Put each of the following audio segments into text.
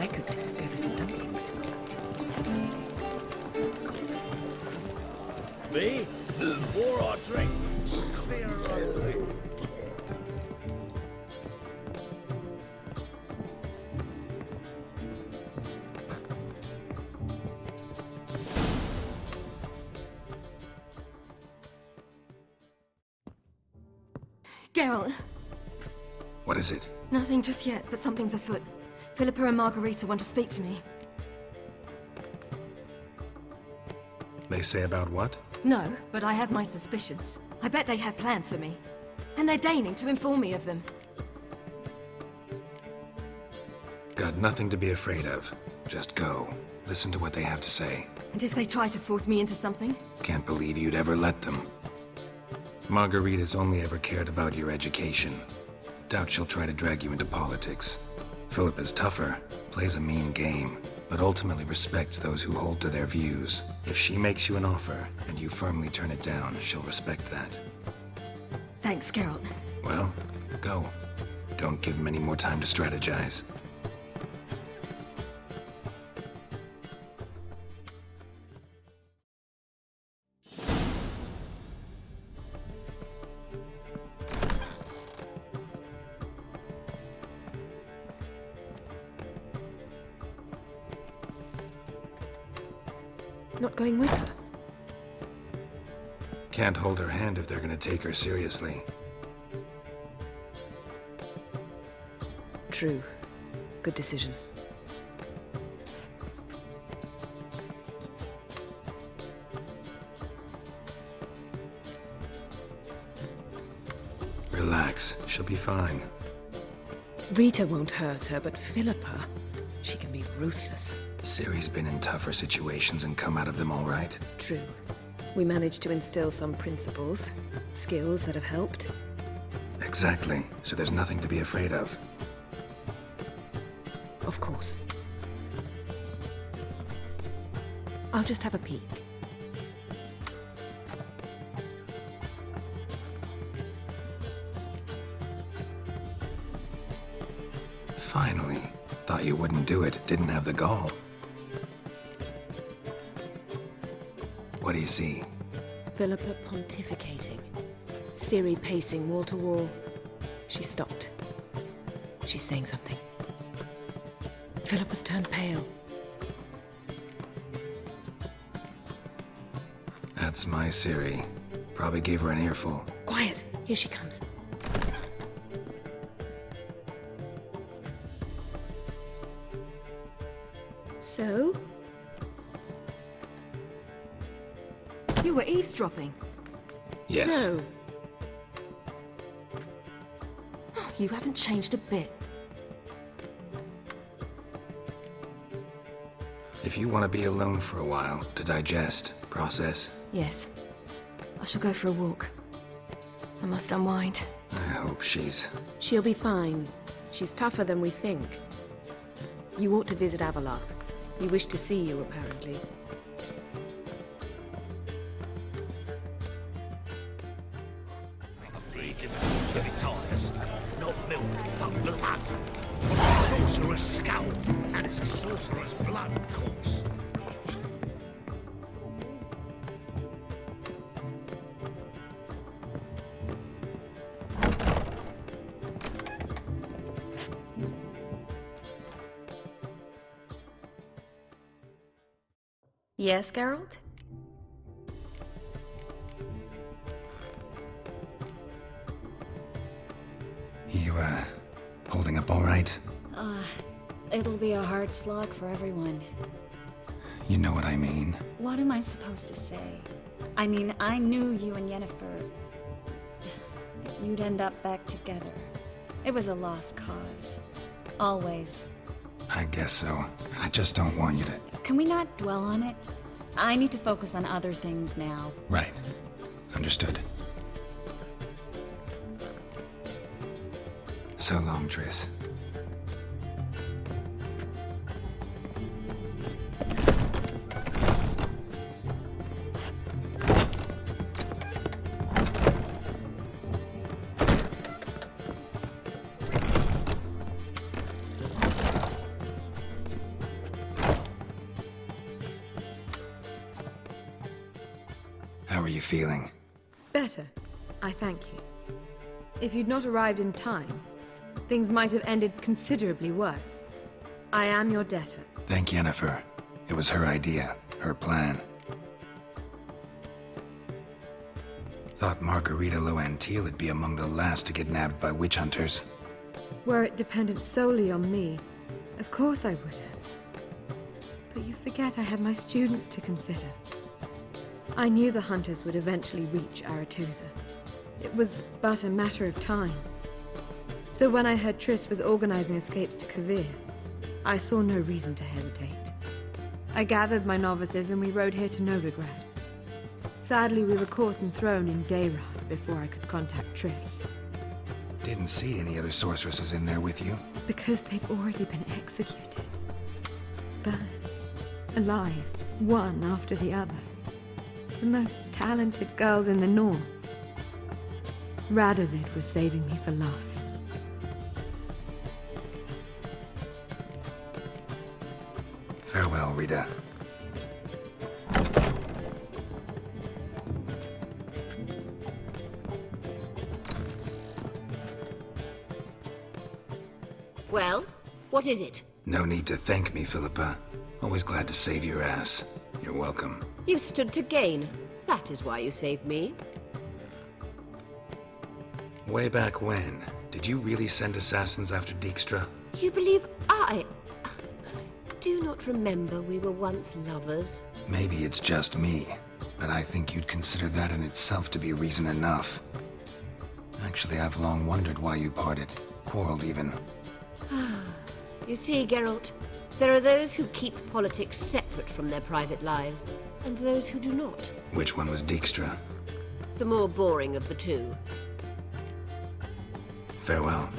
I could go for some dumplings. Me? More or drink? Clear our way. Geralt, What is it? nothing just yet, but something's afoot. Philippa and Margarita want to speak to me. They say about what? No, but I have my suspicions. I bet they have plans for me. And they're deigning to inform me of them. Got nothing to be afraid of. Just go. Listen to what they have to say. And if they try to force me into something? Can't believe you'd ever let them. Margarita's only ever cared about your education. Doubt she'll try to drag you into politics. Philip is tougher, plays a mean game, but ultimately respects those who hold to their views. If she makes you an offer, and you firmly turn it down, she'll respect that. Thanks, Geralt. Well, go. Don't give him any more time to strategize. Not going with her? Can't hold her hand if they're gonna take her seriously. True. Good decision. Relax, she'll be fine. Rita won't hurt her, but Philippa, she can be ruthless. Ciri's been in tougher situations and come out of them all right. True. We managed to instill some principles, skills that have helped. Exactly, so there's nothing to be afraid of. Of course. I'll just have a peek. Finally. Thought you wouldn't do it, didn't have the gall. What do you see? Philippa pontificating. Ciri pacing wall to wall. She stopped. She's saying something. Philippa's turned pale. That's my Ciri. Probably gave her an earful. Quiet! Here she comes. So? You were eavesdropping. Yes. No. You haven't changed a bit. If you want to be alone for a while, to digest, process, Yes. I shall go for a walk. I must unwind. I hope she's... She'll be fine. She's tougher than we think. You ought to visit Avallac'h. He wished to see you, apparently. Tires, not milk, but blood. From a sorcerer's skull, and it's a sorcerer's blood, of course. Yes, Geralt? You, holding up all right? It'll be a hard slog for everyone. You know what I mean. What am I supposed to say? I mean, I knew you and Yennefer... that you'd end up back together. It was a lost cause. Always. I guess so. I just don't want you to... Can we not dwell on it? I need to focus on other things now. Right. Understood. So long, Triss. How are you feeling? Better. I thank you. If you'd not arrived in time, things might have ended considerably worse. I am your debtor. Thank Yennefer. It was her idea, her plan. Thought Margarita Loantil would be among the last to get nabbed by witch hunters. Were it dependent solely on me, of course I would have. But you forget I had my students to consider. I knew the hunters would eventually reach Aretusa. It was but a matter of time. So when I heard Triss was organizing escapes to Kovir, I saw no reason to hesitate. I gathered my novices and we rode here to Novigrad. Sadly, we were caught and thrown in Dayrad before I could contact Triss. Didn't see any other sorceresses in there with you. Because they'd already been executed. Burned. Alive. One after the other. The most talented girls in the North. Radovid was saving me for last. Farewell, Rita. Well, what is it? No need to thank me, Philippa. Always glad to save your ass. You're welcome. You stood to gain. That is why you saved me. Way back when, did you really send assassins after Dijkstra? You believe I... Do not remember we were once lovers? Maybe it's just me, but I think you'd consider that in itself to be reason enough. Actually, I've long wondered why you parted. Quarreled even. You see, Geralt, there are those who keep politics separate from their private lives, and those who do not. Which one was Dijkstra? The more boring of the two. Farewell.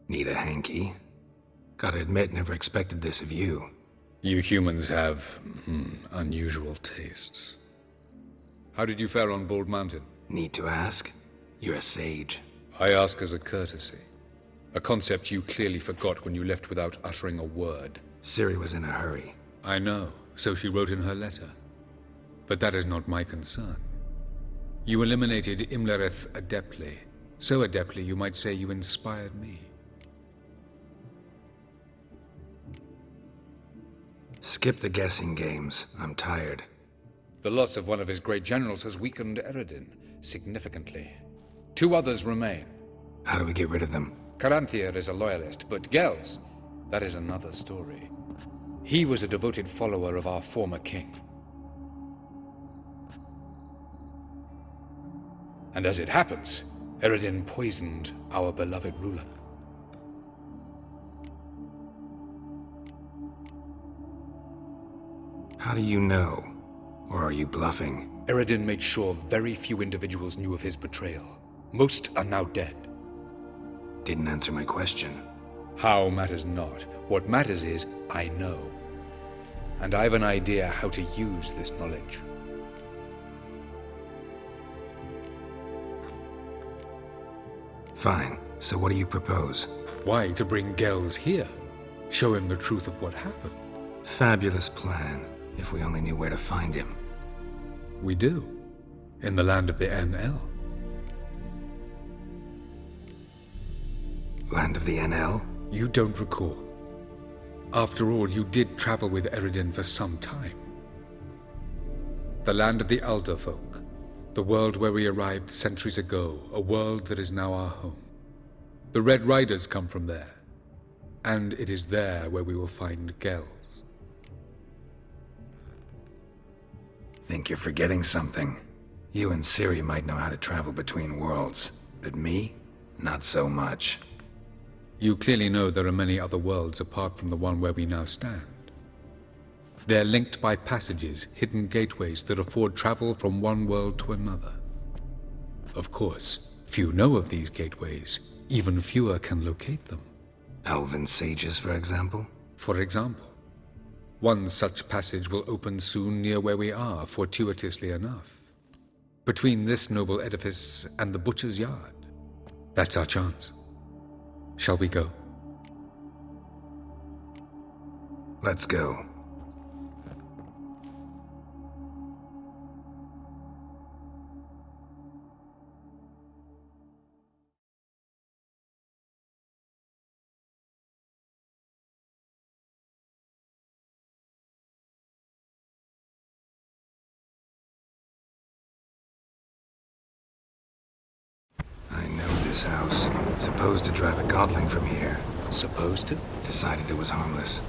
Need a hanky? Gotta admit, never expected this of you. You humans have, unusual tastes. How did you fare on Bald Mountain? Need to ask? You're a sage. I ask as a courtesy. A concept you clearly forgot when you left without uttering a word. Ciri was in a hurry. I know, so she wrote in her letter. But that is not my concern. You eliminated Imlerith adeptly. So adeptly you might say you inspired me. Skip the guessing games. I'm tired. The loss of one of his great generals has weakened Eredin significantly. 2 others remain. How do we get rid of them? Caranthir is a loyalist, but Gels, that is another story. He was a devoted follower of our former king. And as it happens, Eredin poisoned our beloved ruler. How do you know? Or are you bluffing? Eredin made sure very few individuals knew of his betrayal. Most are now dead. Didn't answer my question. How matters not. What matters is, I know. And I have an idea how to use this knowledge. Fine. So what do you propose? Why, to bring Gels here. Show him the truth of what happened. Fabulous plan, if we only knew where to find him. We do. In the land of the NL. Land of the NL? You don't recall. After all, you did travel with Eredin for some time. The land of the Alderfolk. The world where we arrived centuries ago. A world that is now our home. The Red Riders come from there. And it is there where we will find Gels. Think you're forgetting something. You and Ciri might know how to travel between worlds, but me? Not so much. You clearly know there are many other worlds apart from the one where we now stand. They're linked by passages, hidden gateways that afford travel from one world to another. Of course, few know of these gateways. Even fewer can locate them. Elven sages, for example? For example, one such passage will open soon near where we are, fortuitously enough. Between this noble edifice and the butcher's yard. That's our chance. Shall we go? Let's go. I know this house. Supposed to drive a godling from here. Supposed to? Decided it was harmless.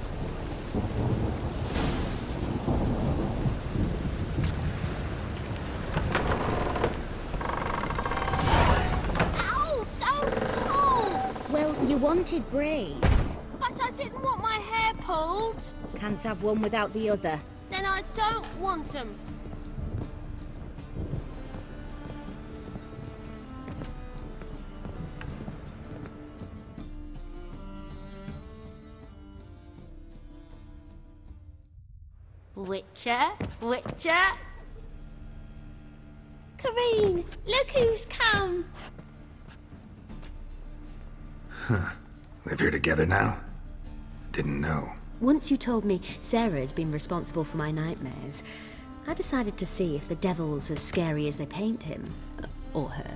Ow! Don't pull! Well, you wanted braids. But I didn't want my hair pulled. Can't have one without the other. Then I don't want them. Witcher? Witcher? Kareen, look who's come. Live here together now? Didn't know. Once you told me Sarah had been responsible for my nightmares, I decided to see if the devil's as scary as they paint him. Or her.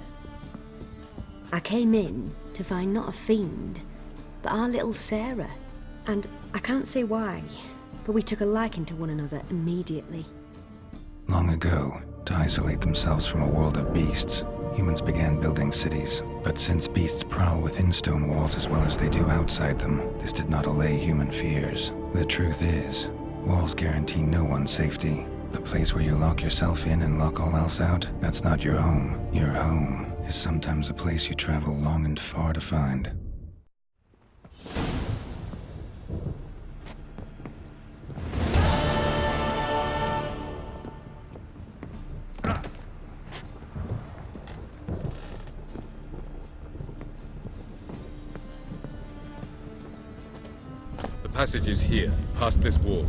I came in to find not a fiend, but our little Sarah. And I can't say why, but we took a liking to one another immediately. Long ago, to isolate themselves from a world of beasts, humans began building cities. But since beasts prowl within stone walls as well as they do outside them, this did not allay human fears. The truth is, walls guarantee no one's safety. The place where you lock yourself in and lock all else out, that's not your home. Your home is sometimes a place you travel long and far to find. The passage is here, past this wall.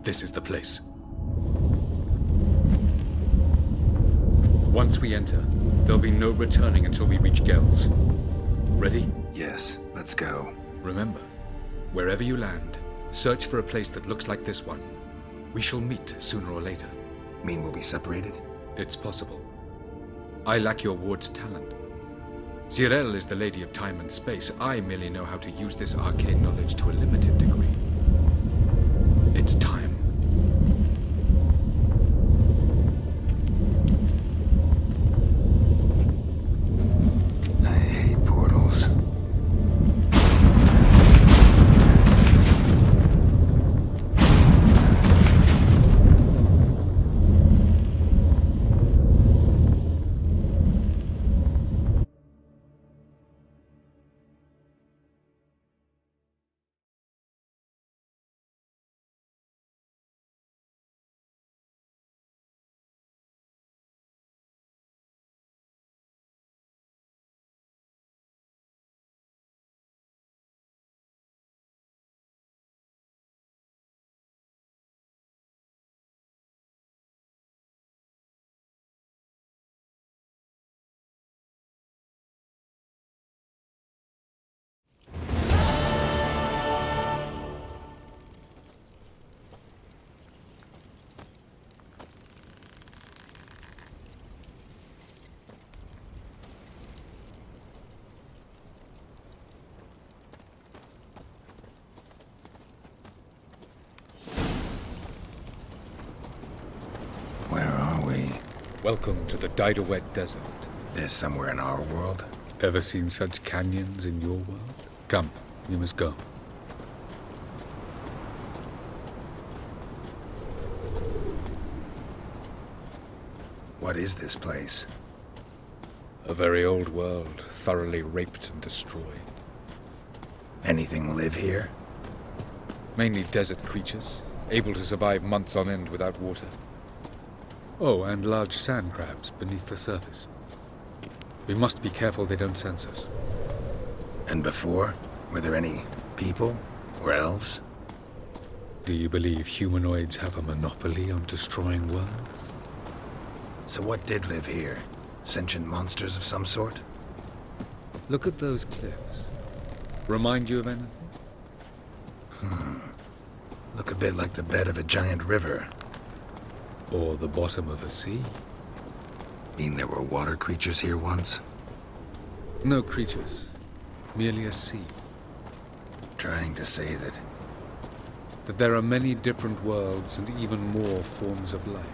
This is the place. Once we enter, there'll be no returning until we reach Gel's. Ready? Yes, let's go. Remember, wherever you land, search for a place that looks like this one. We shall meet sooner or later. Mean we'll be separated? It's possible. I lack your ward's talent. Zirel is the lady of time and space. I merely know how to use this arcane knowledge to a limited degree. It's time. I hate portals. Where are we? Welcome to the Didowet Desert. This somewhere in our world? Ever seen such canyons in your world? Come, we must go. What is this place? A very old world, thoroughly raped and destroyed. Anything live here? Mainly desert creatures, able to survive months on end without water. Oh, and large sand crabs beneath the surface. We must be careful they don't sense us. And before? Were there any people? Or elves? Do you believe humanoids have a monopoly on destroying worlds? So what did live here? Sentient monsters of some sort? Look at those cliffs. Remind you of anything? Look a bit like the bed of a giant river. Or the bottom of a sea? Mean there were water creatures here once? No creatures. Merely a sea. Trying to say that... That there are many different worlds and even more forms of life.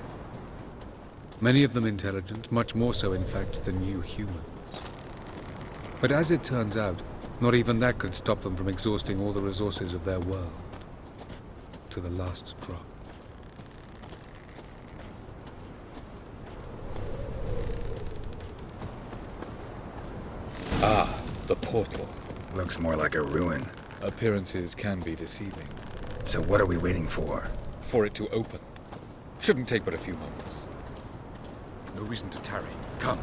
Many of them intelligent, much more so in fact than you humans. But as it turns out, not even that could stop them from exhausting all the resources of their world. To the last drop. Ah, the portal. Looks more like a ruin. Appearances can be deceiving. So what are we waiting for? For it to open. Shouldn't take but a few moments. No reason to tarry. Come.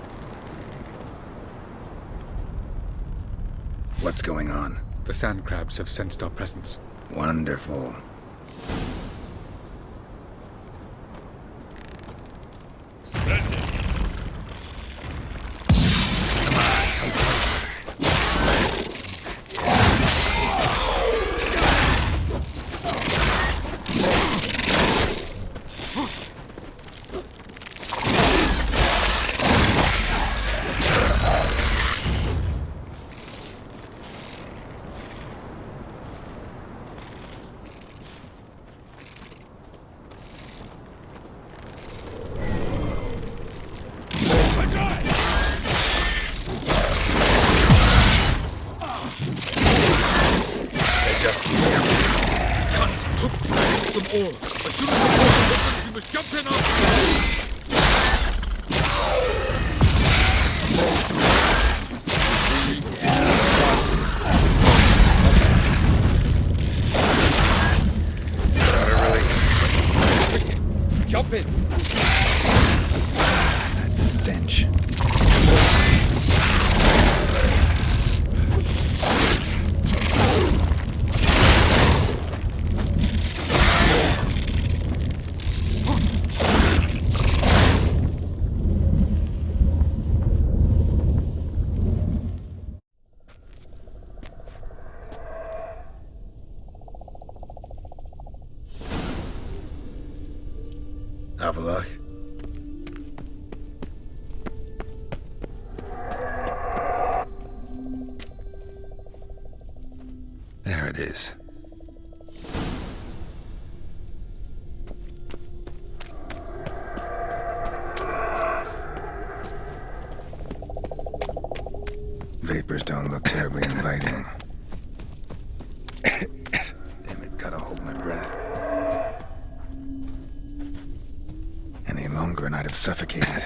What's going on? The sand crabs have sensed our presence. Wonderful. Splendid. Jump in! That stench. Avalok? There it is. Vapors don't look terribly inviting. Damn it, gotta hold my breath. Any longer and I'd have suffocated.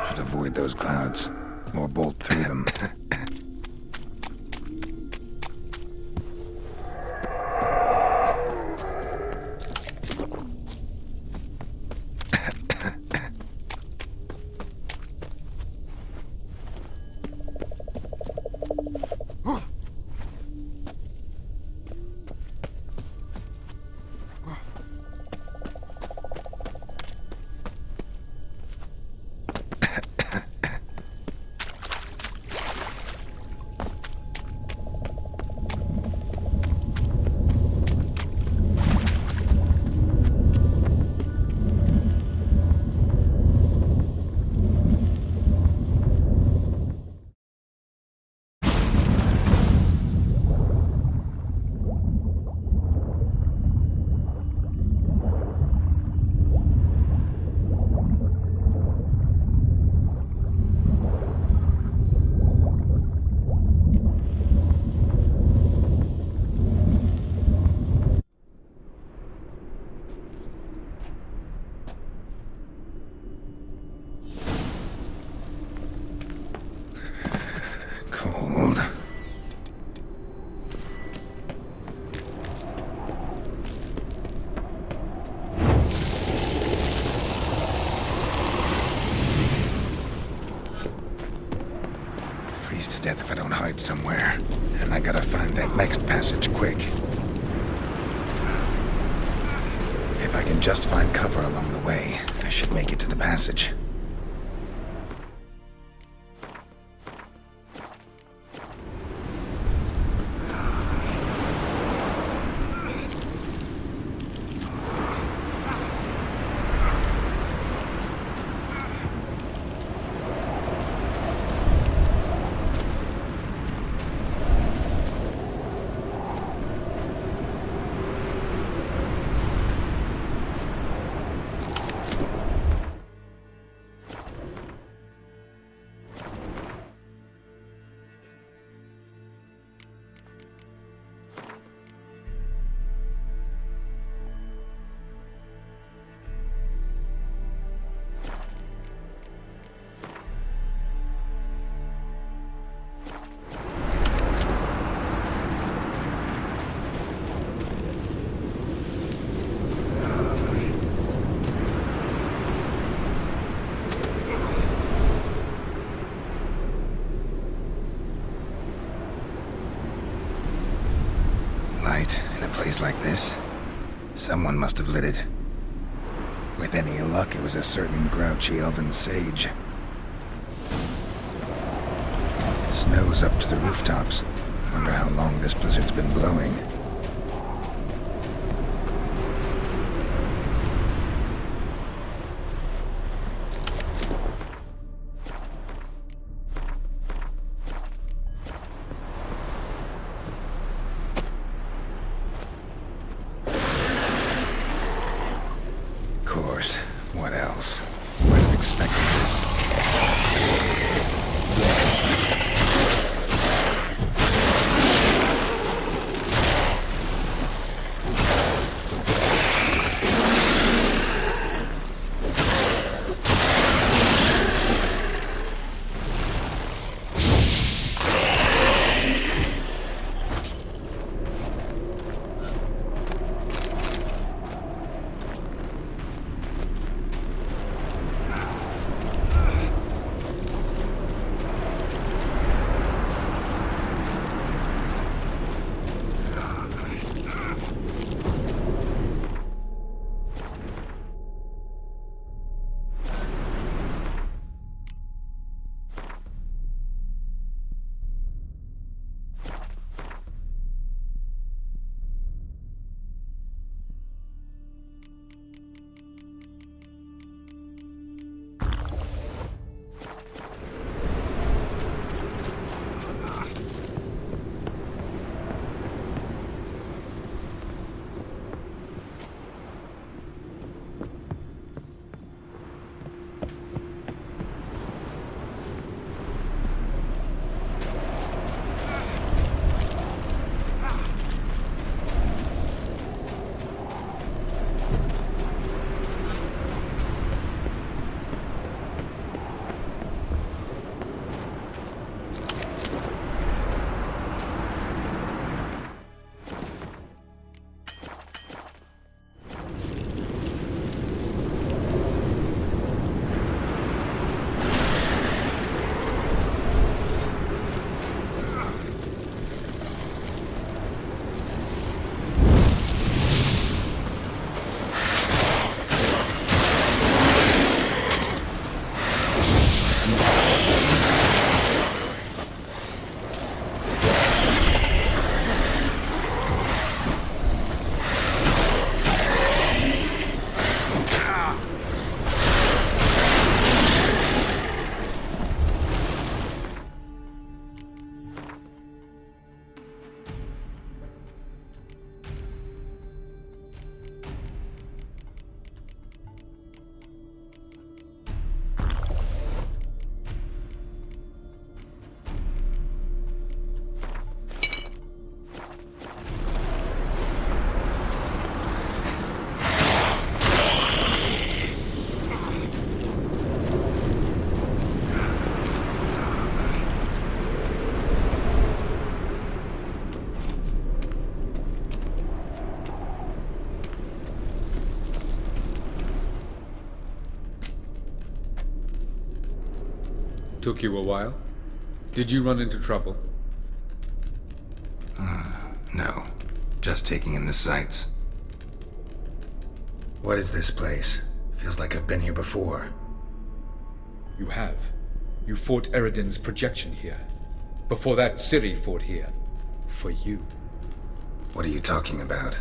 Should avoid those clouds, or bolt through them. death if I don't hide somewhere. And I gotta find that next passage quick. If I can just find cover along the way, I should make it to the passage. In a place like this, someone must have lit it. With any luck, it was a certain grouchy elven sage. Snow's up to the rooftops. Wonder how long this blizzard's been blowing. What else? Might have expected this. Took you a while? Did you run into trouble? No. Just taking in the sights. What is this place? Feels like I've been here before. You have. You fought Eredin's projection here. Before that, Ciri fought here. For you. What are you talking about?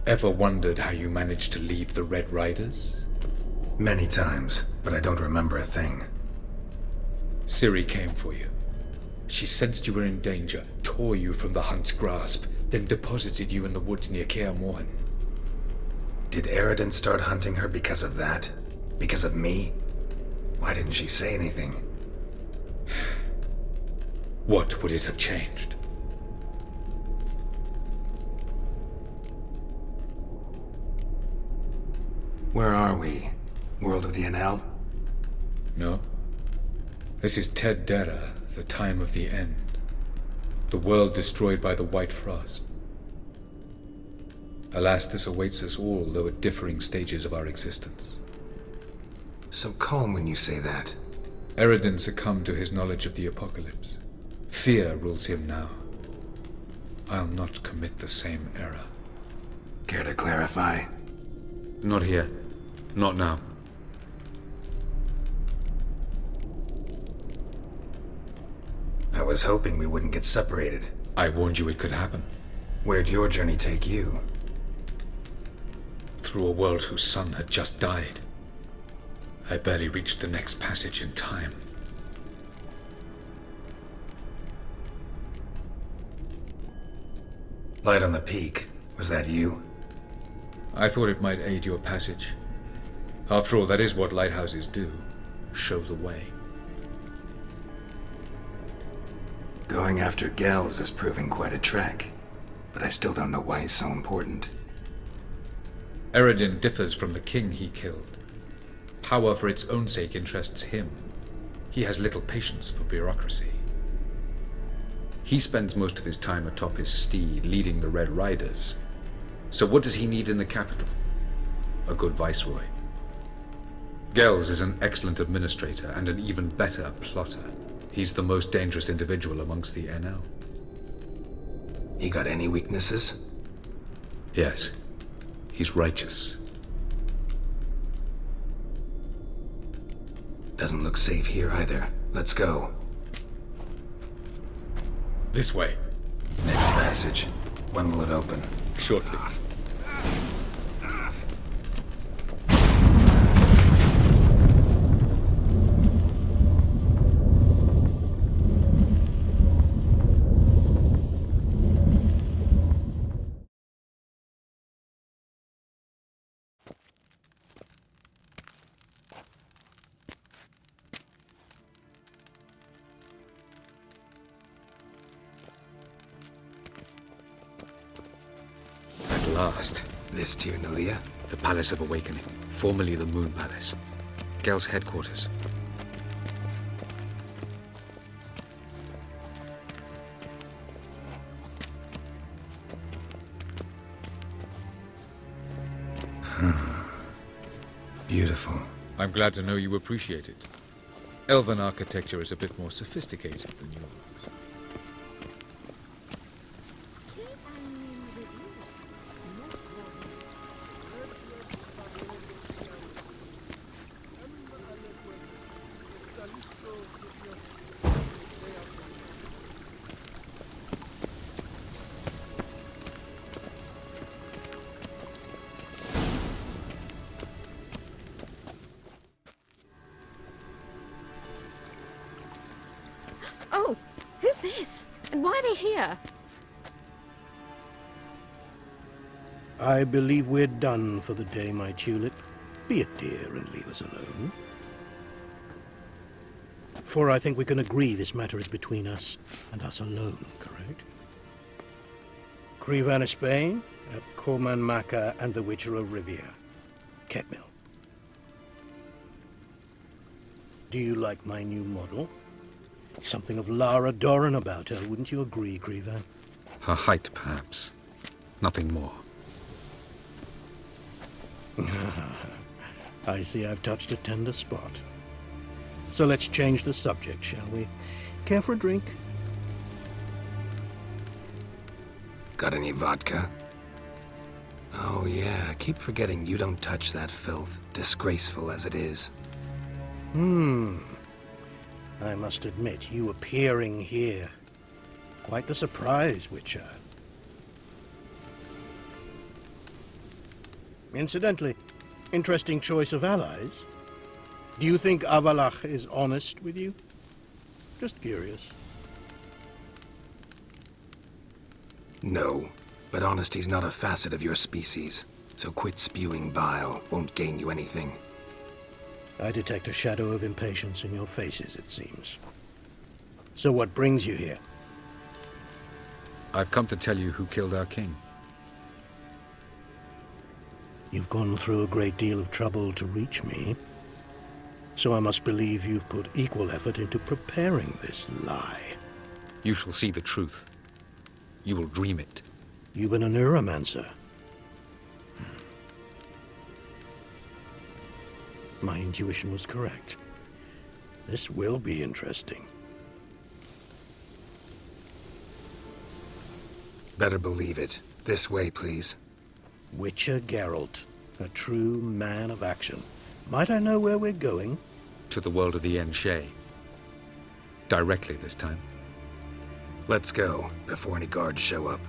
Ever wondered how you managed to leave the Red Riders? Many times, but I don't remember a thing. Ciri came for you. She sensed you were in danger, tore you from the Hunt's grasp, then deposited you in the woods near Kaer Morhen. Did Eredin start hunting her because of that? Because of me? Why didn't she say anything? What would it have changed? Where are we? World of the Enel? No. This is Ted Dera, the time of the end. The world destroyed by the White Frost. Alas, this awaits us all, though at differing stages of our existence. So calm when you say that. Eredin succumbed to his knowledge of the apocalypse. Fear rules him now. I'll not commit the same error. Care to clarify? Not here. Not now. I was hoping we wouldn't get separated. I warned you it could happen. Where'd your journey take you? Through a world whose sun had just died. I barely reached the next passage in time. Light on the peak. Was that you? I thought it might aid your passage. After all, that is what lighthouses do. Show the way. Going after Gels is proving quite a trek, but I still don't know why he's so important. Eredin differs from the king he killed. Power for its own sake interests him. He has little patience for bureaucracy. He spends most of his time atop his steed, leading the Red Riders. So what does he need in the capital? A good viceroy. Gels is an excellent administrator and an even better plotter. He's the most dangerous individual amongst the Enel. He got any weaknesses? Yes. He's righteous. Doesn't look safe here either. Let's go. This way. Next passage. When will it open? Shortly. At last. This Tyr Nalia? The Palace of Awakening, formerly the Moon Palace. Gel's headquarters. Beautiful. I'm glad to know you appreciate it. Elven architecture is a bit more sophisticated than yours. Oh, who's this? And why are they here? I believe we're done for the day, my tulip. Be a dear and leave us alone. For I think we can agree this matter is between us and us alone, correct? Krivan Spain, Corman Maka, and the Witcher of Rivia. Ketmil. Do you like my new model? Something of Lara Doran about her, wouldn't you agree, Krivan? Her height, perhaps. Nothing more. I see I've touched a tender spot. So let's change the subject, shall we? Care for a drink? Got any vodka? Oh yeah, keep forgetting you don't touch that filth, disgraceful as it is. I must admit, you appearing here. Quite the surprise, Witcher. Incidentally, interesting choice of allies. Do you think Avallac'h is honest with you? Just curious. No, but honesty's not a facet of your species, so quit spewing bile, won't gain you anything. I detect a shadow of impatience in your faces, it seems. So what brings you here? I've come to tell you who killed our king. You've gone through a great deal of trouble to reach me, so I must believe you've put equal effort into preparing this lie. You shall see the truth. You will dream it. You've been a neuromancer. My intuition was correct. This will be interesting. Better believe it. This way, please. Witcher Geralt, a true man of action. Might I know where we're going? To the world of the Yen Shay. Directly this time. Let's go, before any guards show up.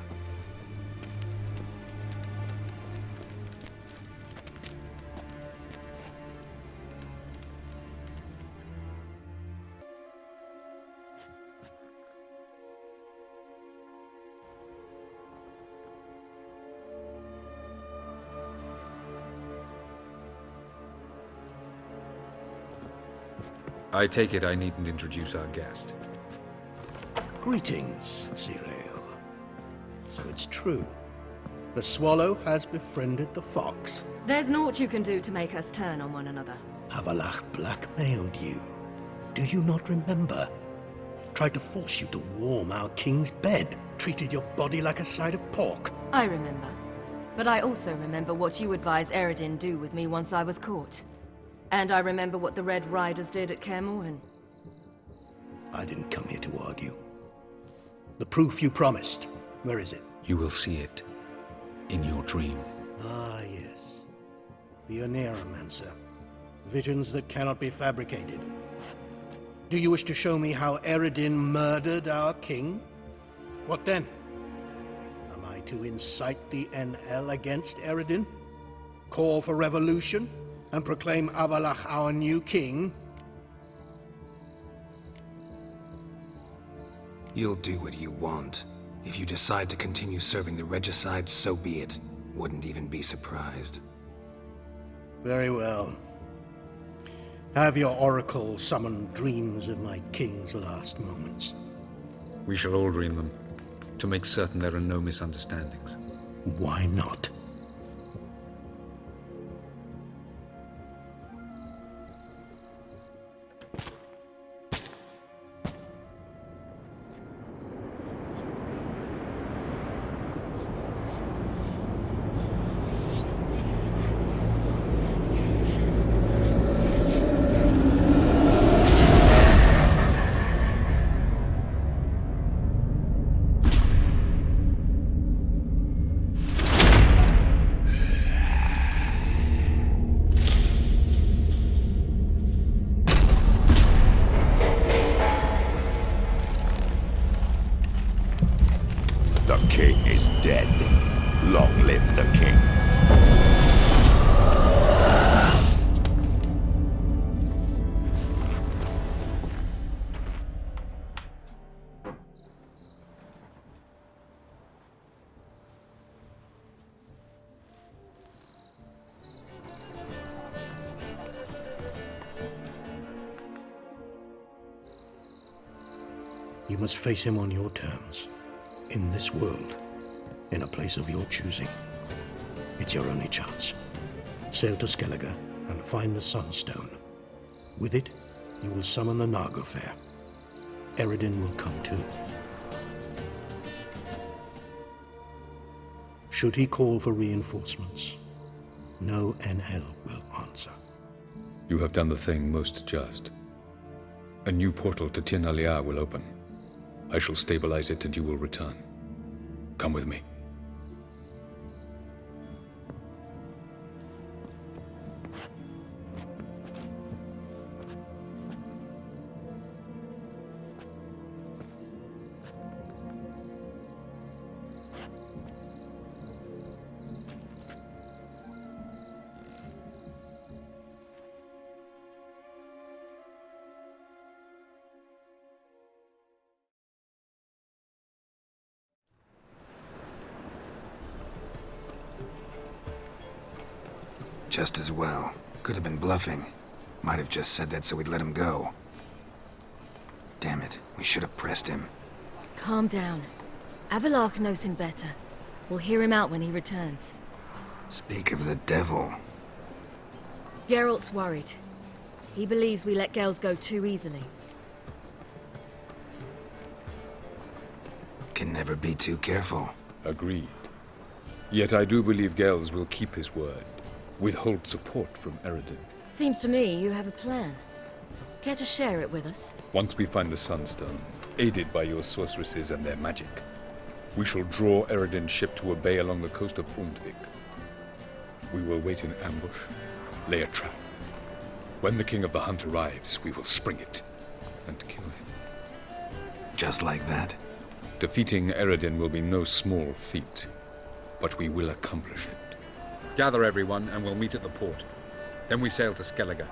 I take it I needn't introduce our guest. Greetings, Cyril. So it's true. The swallow has befriended the fox. There's naught you can do to make us turn on one another. Avallac'h blackmailed you. Do you not remember? Tried to force you to warm our king's bed. Treated your body like a side of pork. I remember. But I also remember what you advised Eredin do with me once I was caught. And I remember what the Red Riders did at Kaer Morhen. I didn't come here to argue. The proof you promised, where is it? You will see it in your dream. Ah, yes. The Oneiromancer. Visions that cannot be fabricated. Do you wish to show me how Eredin murdered our king? What then? Am I to incite the NL against Eredin? Call for revolution? And proclaim Avallac'h our new king? You'll do what you want. If you decide to continue serving the regicide, so be it. Wouldn't even be surprised. Very well. Have your oracle summon dreams of my king's last moments. We shall all dream them, to make certain there are no misunderstandings. Why not? The king is dead. Long live the king. You must face him on your terms. In this world, in a place of your choosing. It's your only chance. Sail to Skellige and find the Sunstone. With it, you will summon the Nagelfare. Eredin will come too. Should he call for reinforcements, no NL will answer. You have done the thing most just. A new portal to Tir na Liar will open. I shall stabilize it and you will return. Come with me. Just as well. Could have been bluffing. Might have just said that so we'd let him go. Damn it, we should have pressed him. Calm down. Avalok knows him better. We'll hear him out when he returns. Speak of the devil. Geralt's worried. He believes we let Gels go too easily. Can never be too careful. Agreed. Yet I do believe Gels will keep his word. Withhold support from Eredin. Seems to me you have a plan. Care to share it with us? Once we find the Sunstone, aided by your sorceresses and their magic, we shall draw Eredin's ship to a bay along the coast of Undvik. We will wait in ambush, lay a trap. When the King of the Hunt arrives, we will spring it and kill him. Just like that? Defeating Eredin will be no small feat, but we will accomplish it. Gather everyone, and we'll meet at the port. Then we sail to Skellige.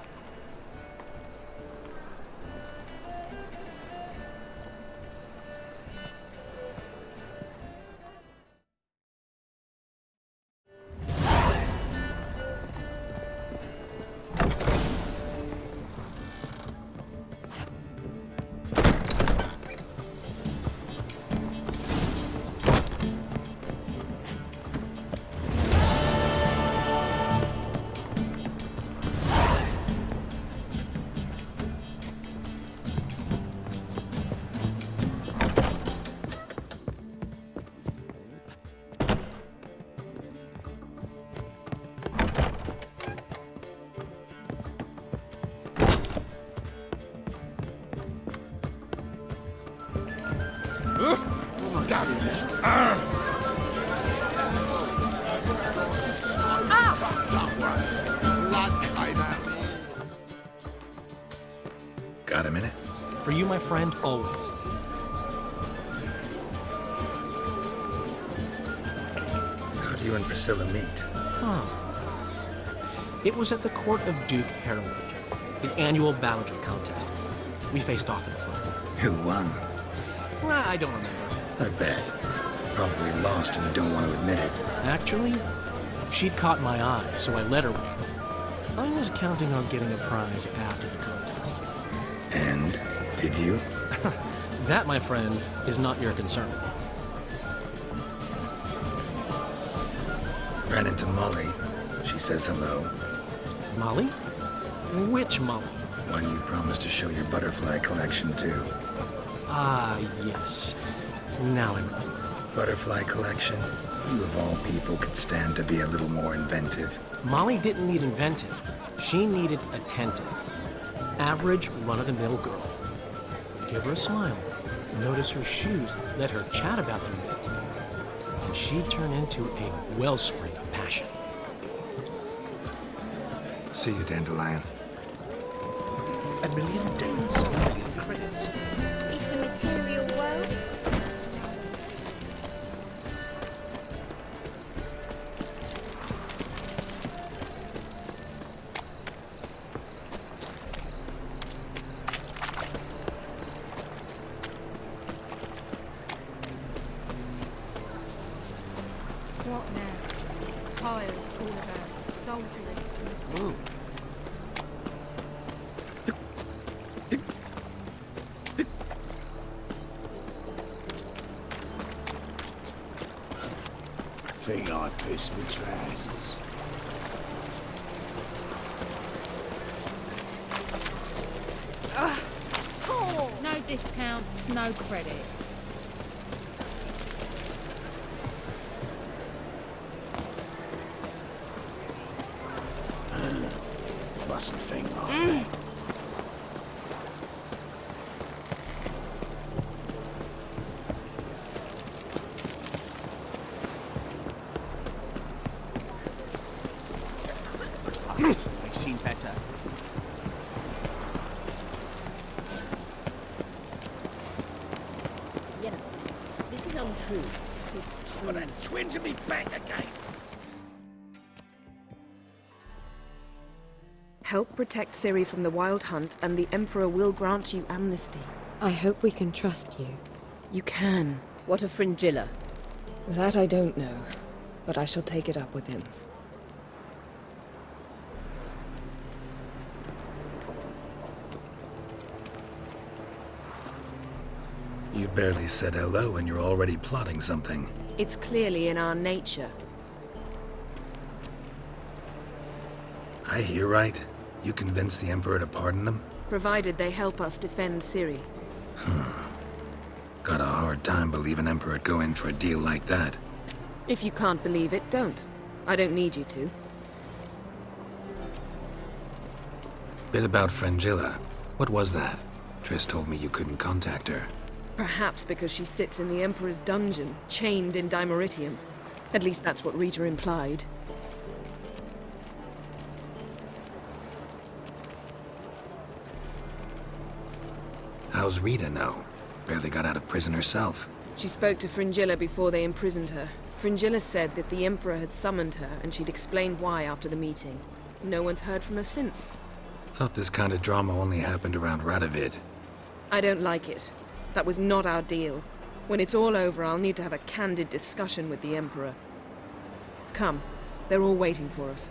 Got a minute? For you, my friend, always. How'd you and Priscilla meet? It was at the court of Duke Harold, the annual balladry contest. We faced off in the final. Who won? Well, I don't remember. I bet. Probably lost and you don't want to admit it. Actually, she'd caught my eye, so I let her win. I was counting on getting a prize after the contest. And did you? That, my friend, is not your concern. Ran into Molly. She says hello. Molly? Which Molly? One you promised to show your butterfly collection to. Ah, yes. Now I remember. Butterfly collection? You of all people could stand to be a little more inventive. Molly didn't need inventive. She needed attentive. Average, run-of-the-mill girl. Give her a smile. Notice her shoes. Let her chat about them a bit. And she'd turn into a wellspring of passion. See you, Dandelion. $1 million in credits. It's a material world. What now? Tires all about, soldiery. Think I pissed my trousers. No discounts, no credit. Mustn't think like that. eating better. Yennefer, this is untrue. It's true. But that twinge of me back again. Help protect Ciri from the Wild Hunt, and the Emperor will grant you amnesty. I hope we can trust you. You can. What of Fringilla? That I don't know, but I shall take it up with him. You barely said hello and you're already plotting something. It's clearly in our nature. I hear right. You convinced the Emperor to pardon them? Provided they help us defend Ciri. Got a hard time believing Emperor'd go in for a deal like that. If you can't believe it, don't. I don't need you to. Bit about Fringilla. What was that? Triss told me you couldn't contact her. Perhaps because she sits in the Emperor's dungeon, chained in Dimeritium. At least that's what Rita implied. How's Rita know? Barely got out of prison herself. She spoke to Fringilla before they imprisoned her. Fringilla said that the Emperor had summoned her, and she'd explained why after the meeting. No one's heard from her since. Thought this kind of drama only happened around Radovid. I don't like it. That was not our deal. When it's all over, I'll need to have a candid discussion with the Emperor. Come. They're all waiting for us.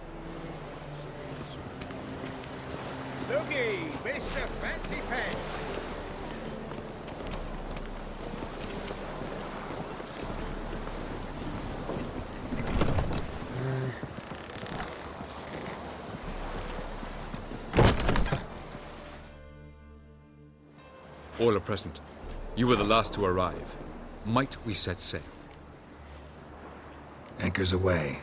Looky, Mr. Fancy Pants. All are present. You were the last to arrive. Might we set sail? Anchors away.